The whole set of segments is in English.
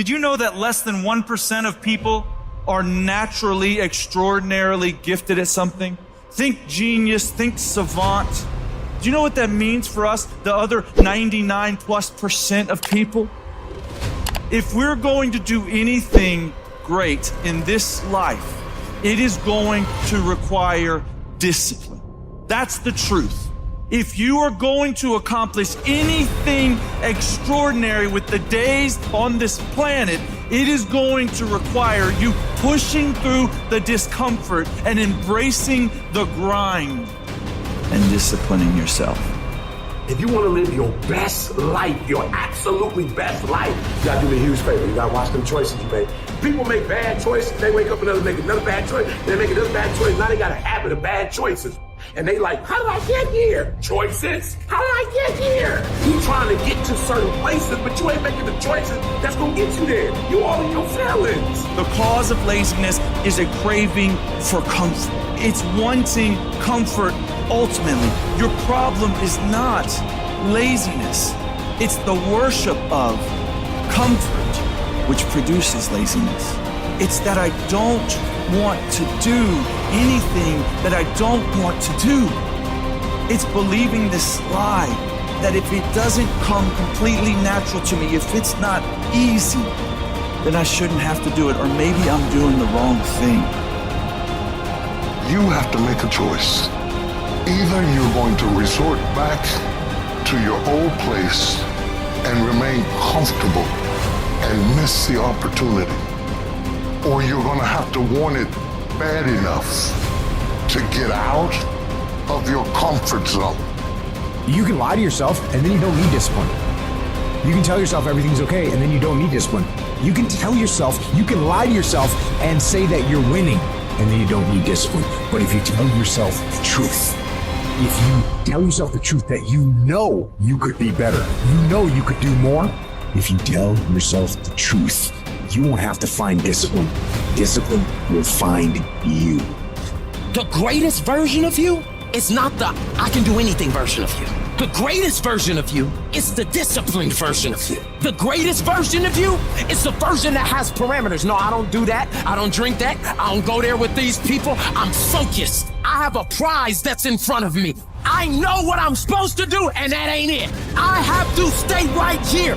Did you know that less than 1% of people are naturally extraordinarily gifted at something? Think genius, think savant. Do you know what that means for us, the other 99+% of people? If we're going to do anything great in this life, it is going to require discipline. That's the truth. If you are going to accomplish anything extraordinary with the days on this planet, it is going to require you pushing through the discomfort and embracing the grind and disciplining yourself. If you want to live your best life, your absolutely best life, you gotta do me a huge favor. You gotta watch them choices you make. People make bad choices. They wake up and make another bad choice. They make another bad choice. Now they got a habit of bad choices. And they like, how did I get here? Choices. How did I get here? You trying to get to certain places, but you ain't making the choices that's gonna get you there. You all in your feelings. The cause of laziness is a craving for comfort. It's wanting comfort ultimately. Your problem is not laziness. It's the worship of comfort which produces laziness. It's that I don't want to do anything that I don't want to do. It's believing this lie that if it doesn't come completely natural to me, if it's not easy, then I shouldn't have to do it, or maybe I'm doing the wrong thing. You have to make a choice. Either you're going to resort back to your old place and remain comfortable and miss the opportunity, or you're going to have to want it bad enough to get out of your comfort zone. You can lie to yourself and then you don't need discipline. You can tell yourself everything's okay and then you don't need discipline. You can lie to yourself and say that you're winning and then you don't need discipline. But if you tell yourself the truth, if you tell yourself the truth that you know you could be better, you know you could do more, if you tell yourself the truth, you won't have to find discipline. Discipline will find you. The greatest version of you is not the I can do anything version of you. The greatest version of you is the disciplined version of you. The greatest version of you is the version that has parameters. No, I don't do that. I don't drink that. I don't go there with these people. I'm focused. I have a prize that's in front of me. I know what I'm supposed to do, and that ain't it. I have to stay right here.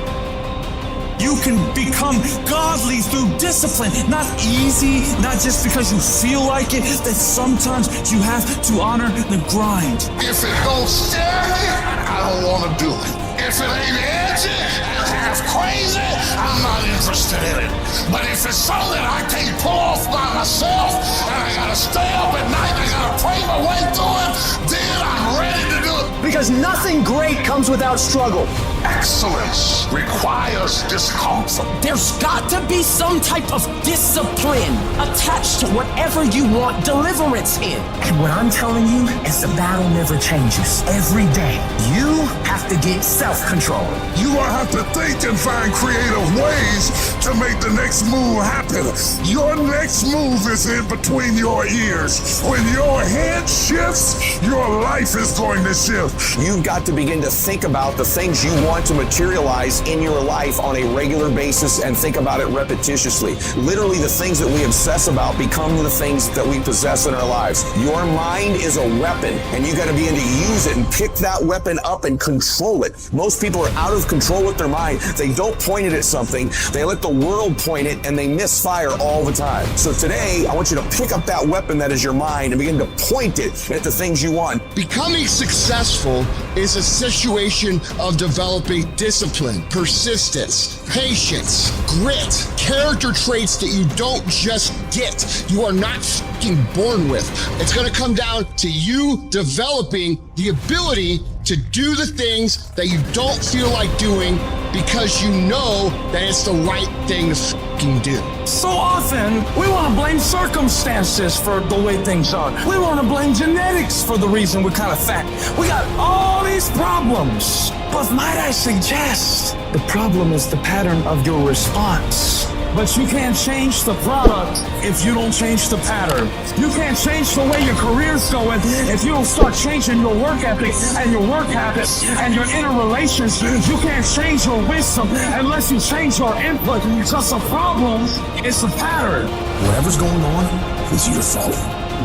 You can become godly through discipline, not easy, not just because you feel like it, that sometimes you have to honor the grind. If it don't scare me, I don't want to do it. If it ain't edgy and half crazy, I'm not interested in it. But if it's something I can't pull off by myself and I gotta stay up at night and I gotta pray my way through it, then I'm ready to do it. Because nothing great comes without struggle. Excellence requires discomfort. There's got to be some type of discipline attached to whatever you want deliverance in. And what I'm telling you is the battle never changes. Every day, you have to get self-control. You will have to think and find creative ways to make the next move happen. Your next move is in between your ears. When your head shifts, your life is going to shift. You've got to begin to think about the things you want to materialize in your life on a regular basis and think about it repetitiously. Literally, the things that we obsess about become the things that we possess in our lives. Your mind is a weapon, and you got to begin to use it and pick that weapon up and control it. Most people are out of control with their mind. They don't point it at something. They let the world point it, and they misfire all the time. So today, I want you to pick up that weapon that is your mind and begin to point it at the things you want. Becoming successful is a situation of developing discipline, persistence, patience, grit, character traits that you don't just get. You are not fucking born with. It's going to come down to you developing the ability to do the things that you don't feel like doing because you know that it's the right thing to fucking do. So often, we want to blame circumstances for the way things are. We want to blame genetics for the reason we're kind of fat. We got all these problems. But might I suggest, the problem is the pattern of your response. But you can't change the product if you don't change the pattern. You can't change the way your career's going if you don't start changing your work ethic and your work habits and your inner relations. You can't change your wisdom unless you change your input. Because the problem is the pattern. Whatever's going on is your fault.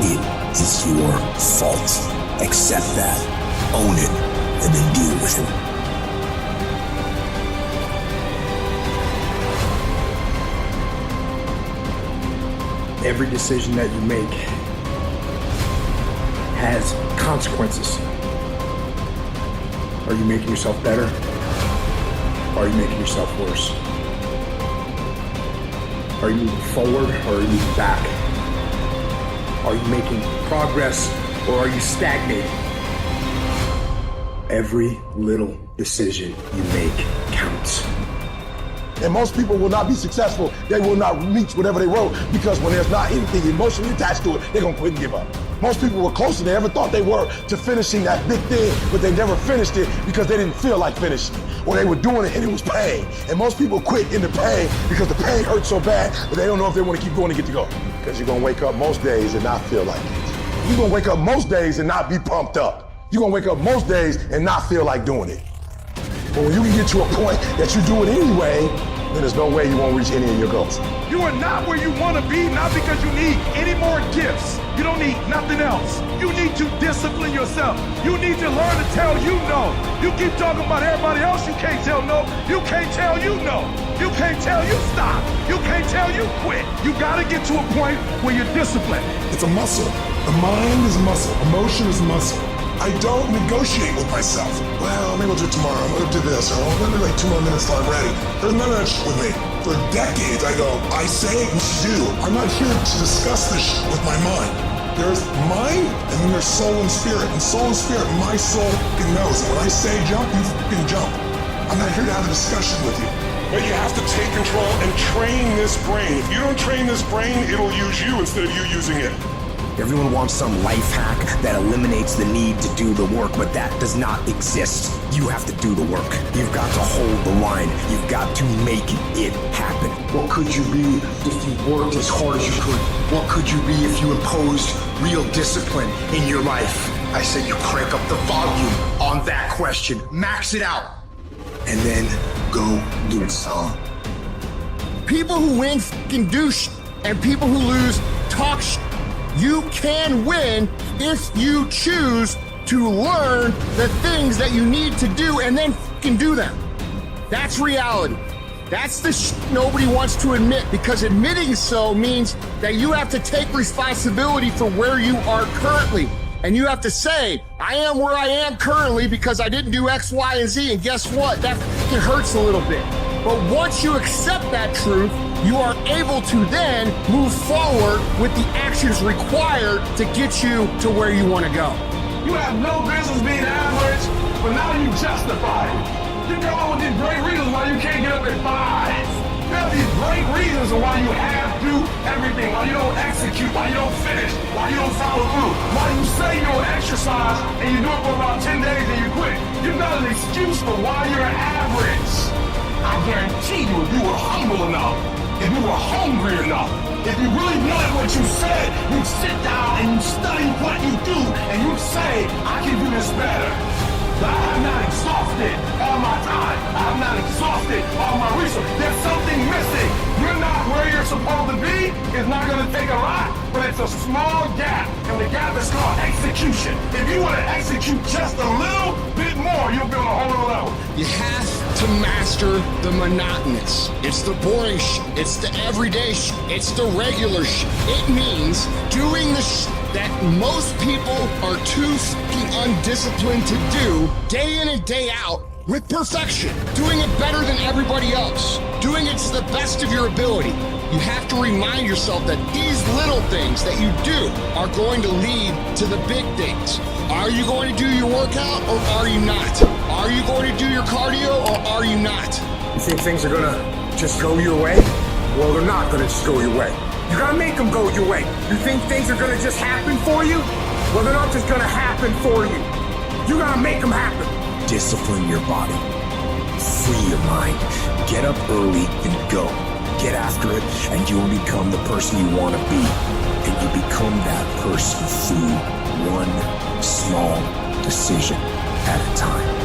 It is your fault. Accept that, own it, and then deal with it. Every decision that you make has consequences. Are you making yourself better? Or are you making yourself worse? Are you moving forward or are you moving back? Are you making progress or are you stagnating? Every little decision you make counts. And most people will not be successful. They will not reach whatever they wrote because when there's not anything emotionally attached to it, they're going to quit and give up. Most people were closer than they ever thought they were to finishing that big thing, but they never finished it because they didn't feel like finishing it. Or they were doing it and it was pain. And most people quit in the pain because the pain hurts so bad that they don't know if they want to keep going to get to go. Because you're going to wake up most days and not feel like it. You're going to wake up most days and not be pumped up. You're going to wake up most days and not feel like doing it. But when you can get to a point that you do it anyway, then there's no way you won't reach any of your goals. You are not where you want to be, not because you need any more gifts. You don't need nothing else. You need to discipline yourself. You need to learn to tell you no. You keep talking about everybody else, you can't tell no. You can't tell you no. You can't tell you stop. You can't tell you quit. You got to get to a point where you're disciplined. It's a muscle. The mind is a muscle. Emotion is muscle. I don't negotiate with myself. Well, maybe I'll do it tomorrow. I'm gonna do this. Or let me like 2 more minutes till I'm ready. There's none of that shit with me. For decades, I go, I say what you do. I'm not here to discuss this shit with my mind. There's mind, and then there's soul and spirit. And soul and spirit, my soul fucking knows. And when I say jump, you fucking jump. I'm not here to have a discussion with you. But you have to take control and train this brain. If you don't train this brain, it'll use you instead of you using it. Everyone wants some life hack that eliminates the need to do the work, but that does not exist. You have to do the work. You've got to hold the line. You've got to make it happen. What could you be if you worked as hard as you could? What could you be if you imposed real discipline in your life? I said you crank up the volume on that question. Max it out. And then go do it, son. People who win fucking do shit, and people who lose talk shit. You can win if you choose to learn the things that you need to do and then fucking do them. That's reality. That's the shit nobody wants to admit, because admitting so means that you have to take responsibility for where you are currently. And you have to say, I am where I am currently because I didn't do X, Y, and Z. And guess what? That fucking hurts a little bit. But once you accept that truth, you are able to then move forward with the actions required to get you to where you want to go. You have no business being average, but now you justify it. You come up with these great reasons why you can't get up at 5. You have these great reasons why you have to do everything, why you don't execute, why you don't finish, why you don't follow through, why you say you'll exercise and you do it for about 10 days and you quit. You've got an excuse for why you're average. I guarantee you, if you were humble enough, if you were hungry enough, if you really wanted what you said, you'd sit down and you study what you do and you'd say, I can do this better. But I have not exhausted all my time. I have not exhausted all my resources. There's something missing. You're not where you're supposed to be. It's not going to take a lot, but it's a small gap. And the gap is called execution. If you want to execute just a little bit more, you'll be on a whole other level. You have to master the monotonous. It's the boring shit. It's the everyday shit. It's the regular shit. It means doing the shit that most people are too fucking undisciplined to do day in and day out with perfection. Doing it better than everybody else. Doing it to the best of your ability. You have to remind yourself that these little things that you do are going to lead to the big things. Are you going to do your workout or are you not? Are you going to do your cardio or are you not? You think things are gonna just go your way? Well, they're not gonna just go your way. You gotta make them go your way. You think things are gonna just happen for you? Well, they're not just gonna happen for you. You gotta make them happen. Discipline your body. Free your mind. Get up early and go. get after it, and you'll become the person you want to be. And you become that person through one small decision at a time.